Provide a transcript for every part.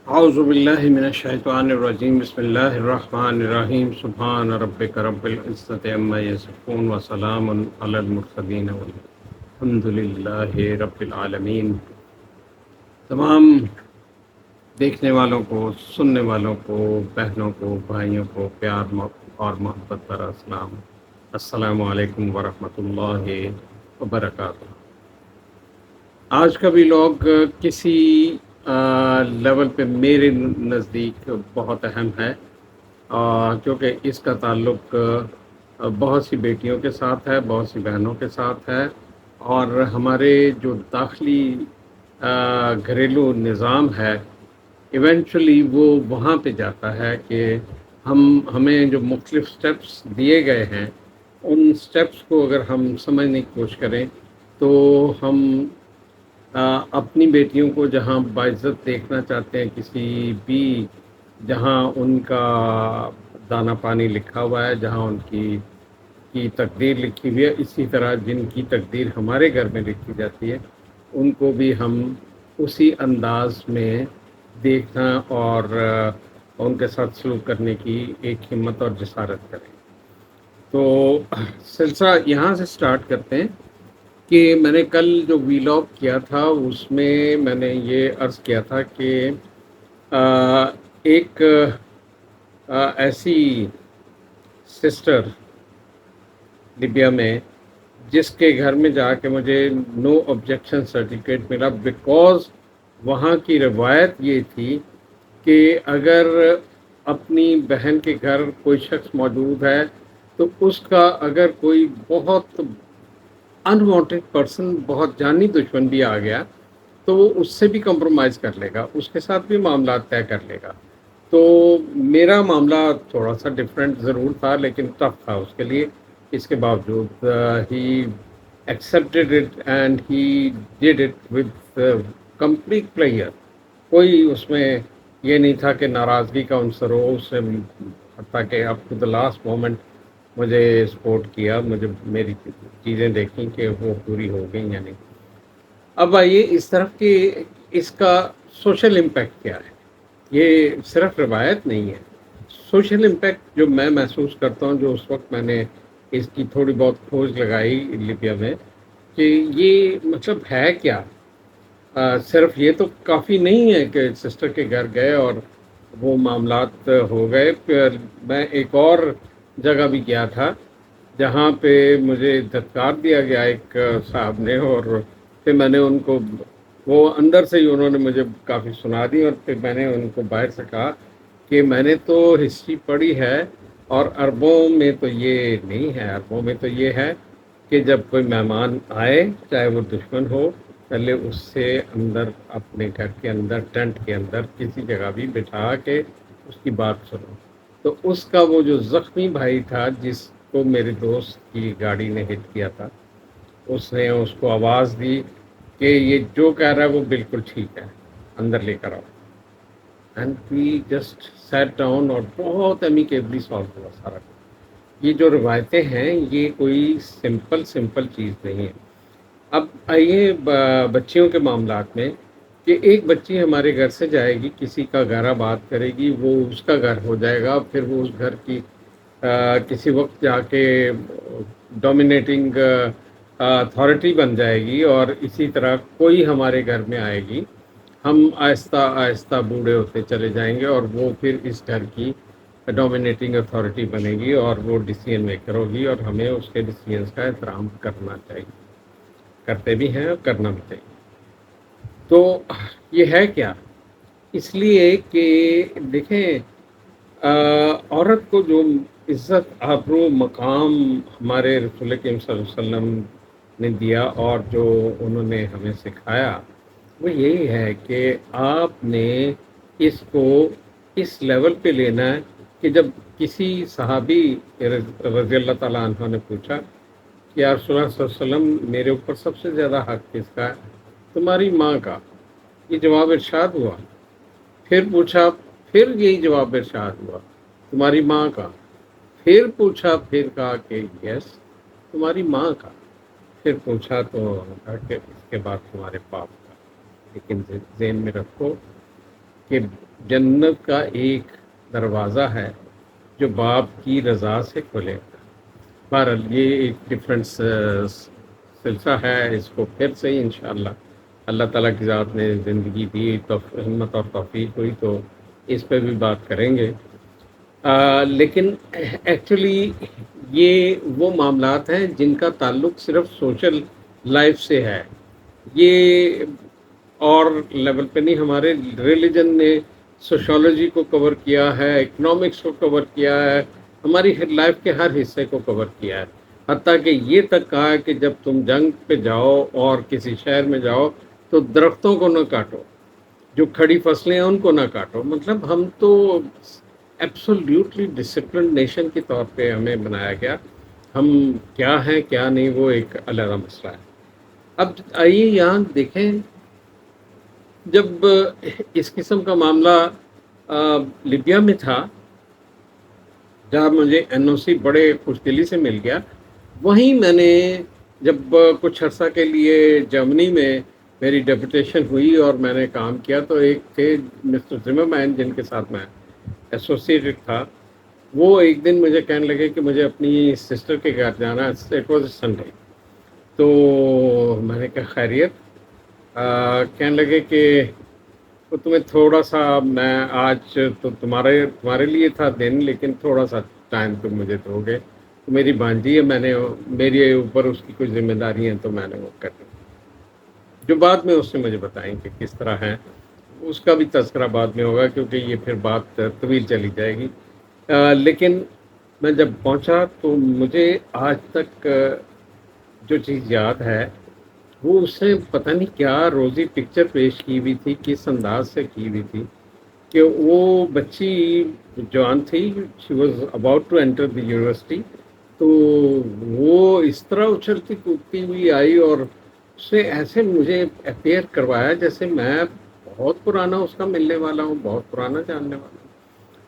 اعوذ باللہ من الشیطان الرجیم بسم اللہ الرحمن الرحیم سبحان ربک رب العزت عما یصفون وسلام علی المرسلین والحمد للہ رب العالمین۔ تمام دیکھنے والوں کو، سننے والوں کو، بہنوں کو، بھائیوں کو پیار اور محبت پر السلام علیکم ورحمۃ اللہ وبرکاتہ۔ آج کا بھی لوگ کسی لیول پہ میرے نزدیک بہت اہم ہے، کیونکہ اس کا تعلق بہت سی بیٹیوں کے ساتھ ہے، بہت سی بہنوں کے ساتھ ہے، اور ہمارے جو داخلی گھریلو نظام ہے ایونچولی وہ وہاں پہ جاتا ہے کہ ہمیں جو مختلف سٹیپس دیے گئے ہیں ان سٹیپس کو اگر ہم سمجھنے کی کوشش کریں تو ہم اپنی بیٹیوں کو جہاں باعزت دیکھنا چاہتے ہیں، کسی بھی جہاں ان کا دانہ پانی لکھا ہوا ہے، جہاں ان کی تقدیر لکھی ہوئی ہے، اسی طرح جن کی تقدیر ہمارے گھر میں لکھی جاتی ہے ان کو بھی ہم اسی انداز میں دیکھنا اور ان کے ساتھ سلوک کرنے کی ایک ہمت اور جسارت کریں۔ تو سلسلہ یہاں سے سٹارٹ کرتے ہیں کہ میں نے کل جو ویلاگ کیا تھا اس میں میں نے یہ عرض کیا تھا کہ ایک ایسی سسٹر لیبیا میں جس کے گھر میں جا کے مجھے نو آبجیکشن سرٹیفکیٹ ملا، بیکاز وہاں کی روایت یہ تھی کہ اگر اپنی بہن کے گھر کوئی شخص موجود ہے تو اس کا اگر کوئی بہت انوانٹیڈ پرسن، بہت جانی دشمن بھی آ گیا تو وہ اس سے بھی کمپرومائز کر لے گا، اس کے ساتھ بھی معاملات طے کر لے گا۔ تو میرا معاملہ تھوڑا سا ڈفرینٹ ضرور تھا لیکن ٹف تھا اس کے لیے، اس کے باوجود ہی accepted it and he did it with complete player. کوئی اس میں یہ نہیں تھا کہ ناراضگی کا عنصر ہو، اس سے حتیٰ کہ up to the last moment مجھے سپورٹ کیا، مجھے میری چیزیں دیکھیں کہ وہ پوری ہو گئیں یا نہیں۔ اب آئیے اس طرف کہ اس کا سوشل امپیکٹ کیا ہے۔ یہ صرف روایت نہیں ہے، سوشل امپیکٹ جو میں محسوس کرتا ہوں، جو اس وقت میں نے اس کی تھوڑی بہت کھوج لگائی لیبیا میں کہ یہ مطلب ہے کیا۔ صرف یہ تو کافی نہیں ہے کہ سسٹر کے گھر گئے اور وہ معاملات ہو گئے، پھر میں ایک اور جگہ بھی گیا تھا جہاں پہ مجھے دھتکار دیا گیا ایک صاحب نے، اور پھر میں نے ان کو، وہ اندر سے ہی انہوں نے مجھے کافی سنا دی، اور پھر میں نے ان کو باہر سے کہا کہ میں نے تو ہسٹری پڑھی ہے اور عربوں میں تو یہ نہیں ہے، عربوں میں تو یہ ہے کہ جب کوئی مہمان آئے چاہے وہ دشمن ہو، پہلے اس سے اندر اپنے گھر کے اندر ٹینٹ کے اندر کسی جگہ بھی بٹھا کے اس کی بات سنو۔ تو اس کا وہ جو زخمی بھائی تھا جس کو میرے دوست کی گاڑی نے ہٹ کیا تھا، اس نے اس کو آواز دی کہ یہ جو کہہ رہا ہے وہ بالکل ٹھیک ہے، اندر لے کر آؤ۔ And we just sit down اور بہت امیکیبلی سالو ہوا سارا کچھ۔ یہ جو روایتیں ہیں یہ کوئی سمپل چیز نہیں ہے۔ اب آئیے بچیوں کے معاملات میں کہ ایک بچی ہمارے گھر سے جائے گی، کسی کا گھر آباد کرے گی، وہ اس کا گھر ہو جائے گا، پھر وہ اس گھر کی کسی وقت جا کے ڈومینیٹنگ اتھارٹی بن جائے گی، اور اسی طرح کوئی ہمارے گھر میں آئے گی، ہم آہستہ آہستہ بوڑھے ہوتے چلے جائیں گے اور وہ پھر اس گھر کی ڈومینیٹنگ اتھارٹی بنے گی اور وہ ڈیسیژن میکر ہوگی، اور ہمیں اس کے ڈیسیژنس کا احترام کرنا چاہیے، کرتے بھی ہیں اور کرنا بھی چاہیے۔ تو یہ ہے کیا؟ اس لیے کہ دیکھیں عورت کو جو عزت، آبرو، مقام ہمارے رسول کریم صلی اللہ علیہ وسلم نے دیا اور جو انہوں نے ہمیں سکھایا وہ یہی ہے کہ آپ نے اس کو اس لیول پہ لینا ہے کہ جب کسی صحابی رضی اللہ تعالیٰ عنہ نے پوچھا کہ یا رسول اللہ صلی اللہ علیہ وسلم میرے اوپر سب سے زیادہ حق کس کا ہے؟ تمہاری ماں کا۔ یہ جواب ارشاد ہوا۔ پھر پوچھا، پھر یہی جواب ارشاد ہوا، تمہاری ماں کا۔ پھر پوچھا، پھر کہا کہ یس تمہاری ماں کا۔ پھر پوچھا تو کہا کہ اس کے بعد تمہارے باپ کا۔ لیکن ذہن میں رکھو کہ جنت کا ایک دروازہ ہے جو باپ کی رضا سے کھلے گا. بہرحال یہ ایک ڈفرینٹ سلسلہ ہے، اس کو پھر سے انشاءاللہ اللہ تعالیٰ کی ذات نے زندگی دی، ہمت اور توفیق ہوئی تو اس پہ بھی بات کریں گے. لیکن ایکچولی یہ وہ معاملات ہیں جن کا تعلق صرف سوشل لائف سے ہے، یہ اور لیول پہ نہیں. ہمارے ریلیجن نے سوشالوجی کو کور کیا ہے، اکنامکس کو کور کیا ہے، ہماری لائف کے ہر حصے کو کور کیا ہے، حتیٰ کہ یہ تک کہا ہے کہ جب تم جنگ پہ جاؤ اور کسی شہر میں جاؤ تو درختوں کو نہ کاٹو، جو کھڑی فصلیں ہیں ان کو نہ کاٹو. مطلب ہم تو ایبسولیوٹلی ڈسپلن نیشن کے طور پہ ہمیں بنایا گیا. ہم کیا ہیں کیا نہیں وہ ایک علیحدہ مسئلہ ہے. اب آئیے یہاں دیکھیں، جب اس قسم کا معاملہ لیبیا میں تھا جہاں مجھے این او سی بڑے خوش دلی سے مل گیا، وہیں میں نے جب کچھ عرصہ کے لیے جرمنی میں میری ڈیپوٹیشن ہوئی اور میں نے کام کیا تو ایک تھے مسٹر زمر مین جن کے ساتھ میں ایسوسیٹڈ تھا. وہ ایک دن مجھے کہنے لگے کہ مجھے اپنی سسٹر کے گھر جانا ہے. It was Sunday. تو میں نے کہا خیریت؟ کہنے لگے کہ تو تمہیں تھوڑا سا، میں آج تو تمہارے لیے تھا دن، لیکن تھوڑا سا ٹائم تم مجھے دو گے. میری بھانجی ہے، میں نے میری اوپر اس کی کچھ ذمہ داری ہیں تو میں نے وہ کر دی، جو بعد میں اس نے مجھے بتائیں کہ کس طرح ہیں. اس کا بھی تذکرہ بعد میں ہوگا کیونکہ یہ پھر بات طویل چلی جائے گی. لیکن میں جب پہنچا تو مجھے آج تک جو چیز یاد ہے وہ اس نے پتہ نہیں کیا روزی پکچر پیش کی ہوئی تھی، کس انداز سے کی ہوئی تھی کہ وہ بچی جوان تھی، she was about to enter the university. تو وہ اس طرح اچھلتی کودتی ہوئی آئی اور اس نے ایسے مجھے اپیئر کروایا جیسے میں بہت پرانا اس کا ملنے والا ہوں، بہت پرانا جاننے والا ہوں.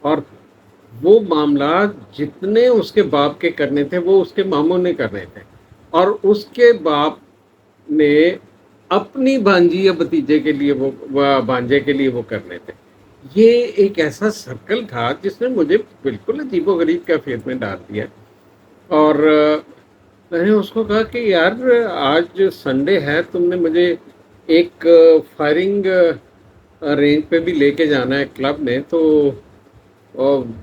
اور وہ معاملات جتنے اس کے باپ کے کرنے تھے وہ اس کے ماموں نے کرنے تھے، اور اس کے باپ نے اپنی بھانجی یا بھتیجے کے لیے وہ بھانجے کے لیے وہ کرنے تھے. یہ ایک ایسا سرکل تھا جس نے مجھے بالکل عجیب و غریب کیفیت میں ڈال دیا. اور میں نے اس کو کہا کہ یار آج سنڈے ہے، تم نے مجھے ایک فائرنگ رینج پہ بھی لے کے جانا ہے کلب میں، تو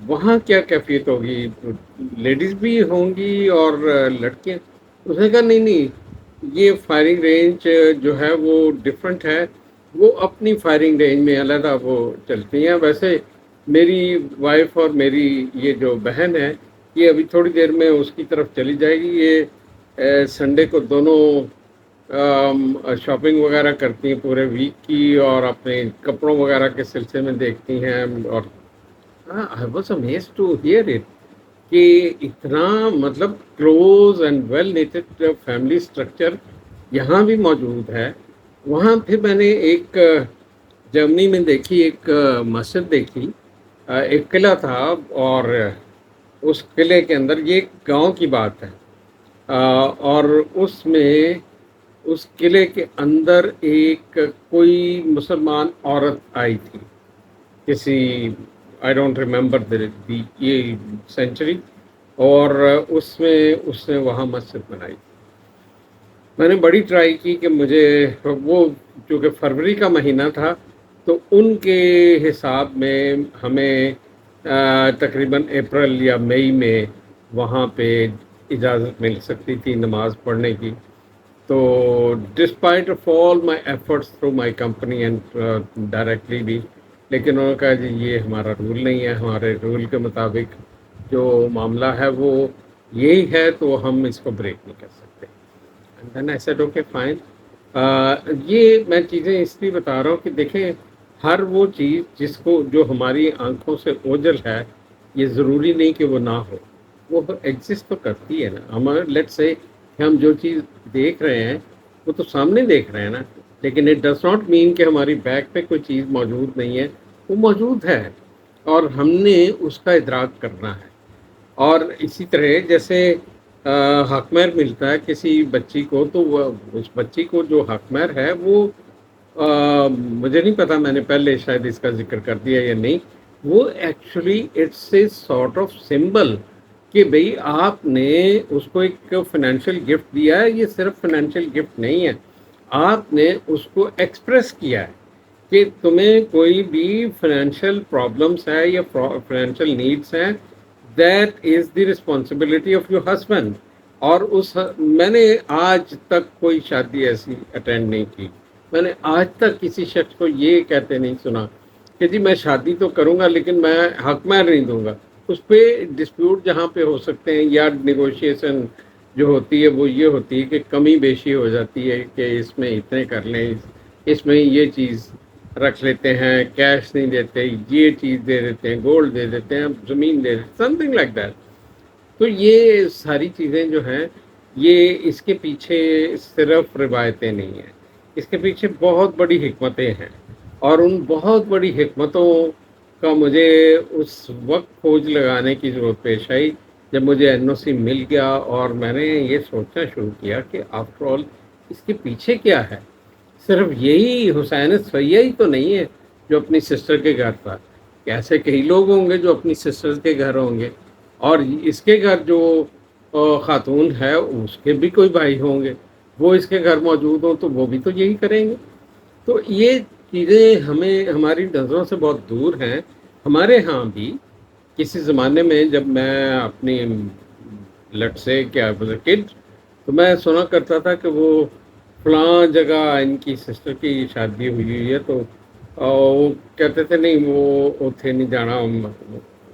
وہاں کیا کیفیت ہوگی؟ لیڈیز بھی ہوں گی اور لڑکیاں؟ اس نے کہا نہیں، یہ فائرنگ رینج جو ہے وہ ڈفرینٹ ہے، وہ اپنی فائرنگ رینج میں علیحدہ وہ چلتی ہیں. ویسے میری وائف اور میری یہ جو بہن ہے یہ ابھی تھوڑی دیر میں اس کی طرف چلی جائے گی. یہ سنڈے کو دونوں شاپنگ وغیرہ کرتی ہیں پورے ویک کی، اور اپنے کپڑوں وغیرہ کے سلسلے میں دیکھتی ہیں. اور I was amazed to hear it کہ اتنا مطلب close and well knitted family structure یہاں بھی موجود ہے. وہاں پھر میں نے ایک جرمنی میں دیکھی ایک مسجد دیکھی، ایک قلعہ تھا، اور اس قلعے کے اندر یہ گاؤں کی بات ہے، اور اس میں اس قلعے کے اندر ایک کوئی مسلمان عورت آئی تھی، کسی آئی ڈونٹ ریمبر دی یہ سینچری، اور اس نے وہاں مسجد بنائی. میں نے بڑی ٹرائی کی کہ مجھے وہ، چونکہ فروری کا مہینہ تھا تو ان کے حساب میں ہمیں تقریباً اپریل یا مئی میں وہاں پہ اجازت مل سکتی تھی نماز پڑھنے کی. تو despite of all my efforts through my company and directly بھی، لیکن انہوں نے کہا جی یہ ہمارا رول نہیں ہے، ہمارے رول کے مطابق جو معاملہ ہے وہ یہی ہے، تو ہم اس کو بریک نہیں کر سکتے. And then I said okay fine. یہ میں چیزیں اس لیے بتا رہا ہوں کہ دیکھیں، ہر وہ چیز جس کو جو ہماری آنکھوں سے اوجھل ہے یہ ضروری نہیں کہ وہ نہ ہو، وہ ایگزسٹ تو کرتی ہے نا. ہمارے لیٹ سے کہ ہم جو چیز دیکھ رہے ہیں وہ تو سامنے دیکھ رہے ہیں نا، لیکن اٹ ڈز ناٹ مین کہ ہماری بیک پہ کوئی چیز موجود نہیں ہے. وہ موجود ہے اور ہم نے اس کا ادراک کرنا ہے. اور اسی طرح جیسے حق مہر ملتا ہے کسی بچی کو، تو وہ اس بچی کو جو حق مہر ہے وہ مجھے نہیں پتا میں نے پہلے شاید اس کا ذکر کر دیا یا نہیں. وہ actually it's a sort of symbol کہ بھئی آپ نے اس کو ایک فائنینشیل گفٹ دیا ہے. یہ صرف فائنینشیل گفٹ نہیں ہے, آپ نے اس کو ایکسپریس کیا ہے کہ تمہیں کوئی بھی فائنینشیل پرابلمس ہے یا فائنینشیل نیڈس ہیں, that is the responsibility of your husband. اور میں نے آج تک کوئی شادی ایسی اٹینڈ نہیں کی, میں نے آج تک کسی شخص کو یہ کہتے نہیں سنا کہ جی میں شادی تو کروں گا لیکن میں حق مہر نہیں دوں گا. اس پہ ڈسپیوٹ جہاں پہ ہو سکتے ہیں یا نیگوشیشن جو ہوتی ہے وہ یہ ہوتی ہے کہ کمی بیشی ہو جاتی ہے کہ اس میں اتنے کر لیں, اس میں یہ چیز رکھ لیتے ہیں, کیش نہیں دیتے, یہ چیز دے دیتے ہیں, گولڈ دے دیتے ہیں, زمین دے دیتے, سم تھنگ لائک دیٹ. تو یہ ساری چیزیں جو ہیں یہ اس کے پیچھے صرف روایتیں نہیں ہیں, اس کے پیچھے بہت بڑی حکمتیں ہیں. اور ان بہت بڑی حکمتوں کا مجھے اس وقت کھوج لگانے کی ضرورت پیش آئی جب مجھے این او سی مل گیا اور میں نے یہ سوچنا شروع کیا کہ آفٹر آل اس کے پیچھے کیا ہے. صرف یہی حسین سیہ ہی تو نہیں ہے جو اپنی سسٹر کے گھر تھا, ایسے کئی لوگ ہوں گے جو اپنی سسٹر کے گھر ہوں گے, اور اس کے گھر جو خاتون ہے اس کے بھی کوئی بھائی ہوں گے, وہ اس کے گھر موجود ہوں تو وہ بھی تو یہی کریں گے. تو یہ چیزیں ہمیں ہماری نظروں سے بہت دور ہیں. ہمارے ہاں بھی کسی زمانے میں جب میں اپنی لٹ سے کیا کڈ تو میں سنا کرتا تھا کہ وہ فلاں جگہ ان کی سسٹر کی شادی ہوئی ہے تو وہ کہتے تھے نہیں وہ اتنے نہیں جانا,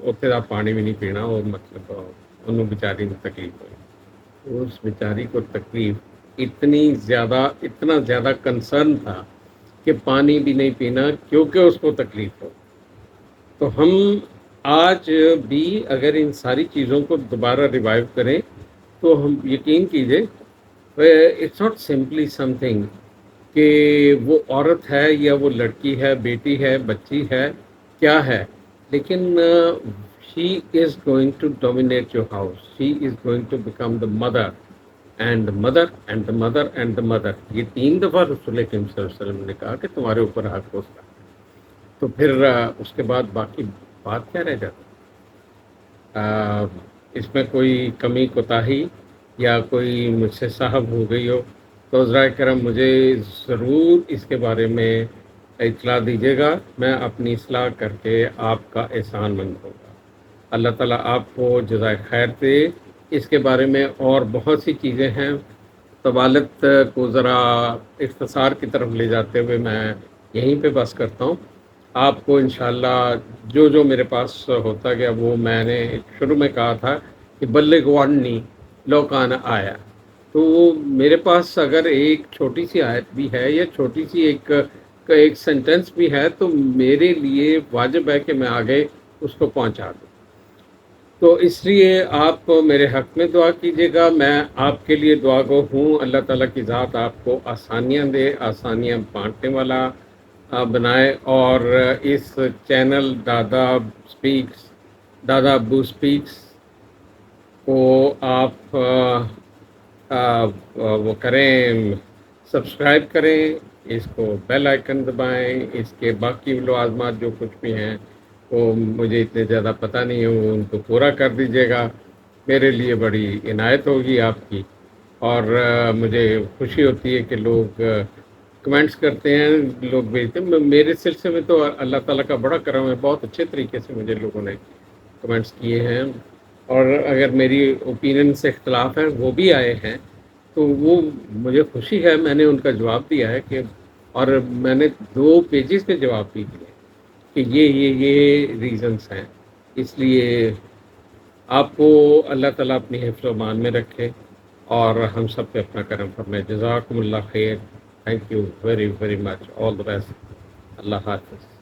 اتنے کا پانی بھی نہیں پینا, اور مطلب انہوں بیچاری کو تکلیف ہوئی. اس بیچاری کو تکلیف اتنا زیادہ کنسرن تھا کہ پانی بھی نہیں پینا کیونکہ اس کو تکلیف ہو. تو ہم آج بھی اگر ان ساری چیزوں کو دوبارہ ریوائیو کریں تو ہم یقین کیجئے it's not simply something کہ وہ عورت ہے یا وہ لڑکی ہے, بیٹی ہے, بچی ہے, کیا ہے, لیکن she is going to dominate your house, she is going to become the mother and the mother and the mother and the mother. یہ 3 دفعہ رسول اکرم صلی اللہ علیہ وسلم نے کہا کہ تمہارے اوپر حق ہو سکتا. تو پھر اس کے بعد باقی بات کیا رہ جاتی. اس میں کوئی کمی کوتاہی یا کوئی مجھ سے صاحب ہو گئی ہو تو عذرائے کرم مجھے ضرور اس کے بارے میں اطلاع دیجیے گا, میں اپنی اصلاح کر کے آپ کا احسان مند ہوں گا. اللہ تعالیٰ آپ کو جزائے خیر دے. اس کے بارے میں اور بہت سی چیزیں ہیں, طوالت کو ذرا اختصار کی طرف لے جاتے ہوئے میں یہیں پہ بس کرتا ہوں. آپ کو انشاءاللہ جو جو میرے پاس ہوتا گیا وہ میں نے شروع میں کہا تھا کہ بلغ عنی لو کان آیا, تو وہ میرے پاس اگر ایک چھوٹی سی آیت بھی ہے یا چھوٹی سی ایک سینٹنس بھی ہے تو میرے لیے واجب ہے کہ میں آگے اس کو پہنچا دوں. تو اس لیے آپ میرے حق میں دعا کیجیے گا, میں آپ کے لیے دعا گو ہوں. اللہ تعالیٰ کی ذات آپ کو آسانیاں دے, آسانیاں بانٹنے والا بنائے, اور اس چینل دادا ابو اسپیکس کو آپ وہ کریں, سبسکرائب کریں, اس کو بیل آئیکن دبائیں. اس کے باقی لوازمات جو کچھ بھی ہیں وہ مجھے اتنے زیادہ پتہ نہیں ہے, وہ ان کو پورا کر دیجیے گا. میرے لیے بڑی عنایت ہوگی آپ کی, اور مجھے خوشی ہوتی ہے کہ لوگ کمنٹس کرتے ہیں, لوگ بھیجتے ہیں. میرے سلسلے میں تو اللہ تعالیٰ کا بڑا کرم ہے, بہت اچھے طریقے سے مجھے لوگوں نے کمنٹس کیے ہیں, اور اگر میری اوپینین سے اختلاف ہے وہ بھی آئے ہیں تو وہ مجھے خوشی ہے. میں نے ان کا جواب دیا ہے کہ, اور میں نے 2 پیجز کے جواب بھی دیے کہ یہ ریزنس ہیں. اس لیے آپ کو اللہ تعالیٰ اپنی حفظ و امان میں رکھے اور ہم سب پہ اپنا کرم فرمائے. جزاکم اللہ خیر. Thank you very very much. All the best. اللہ حافظ.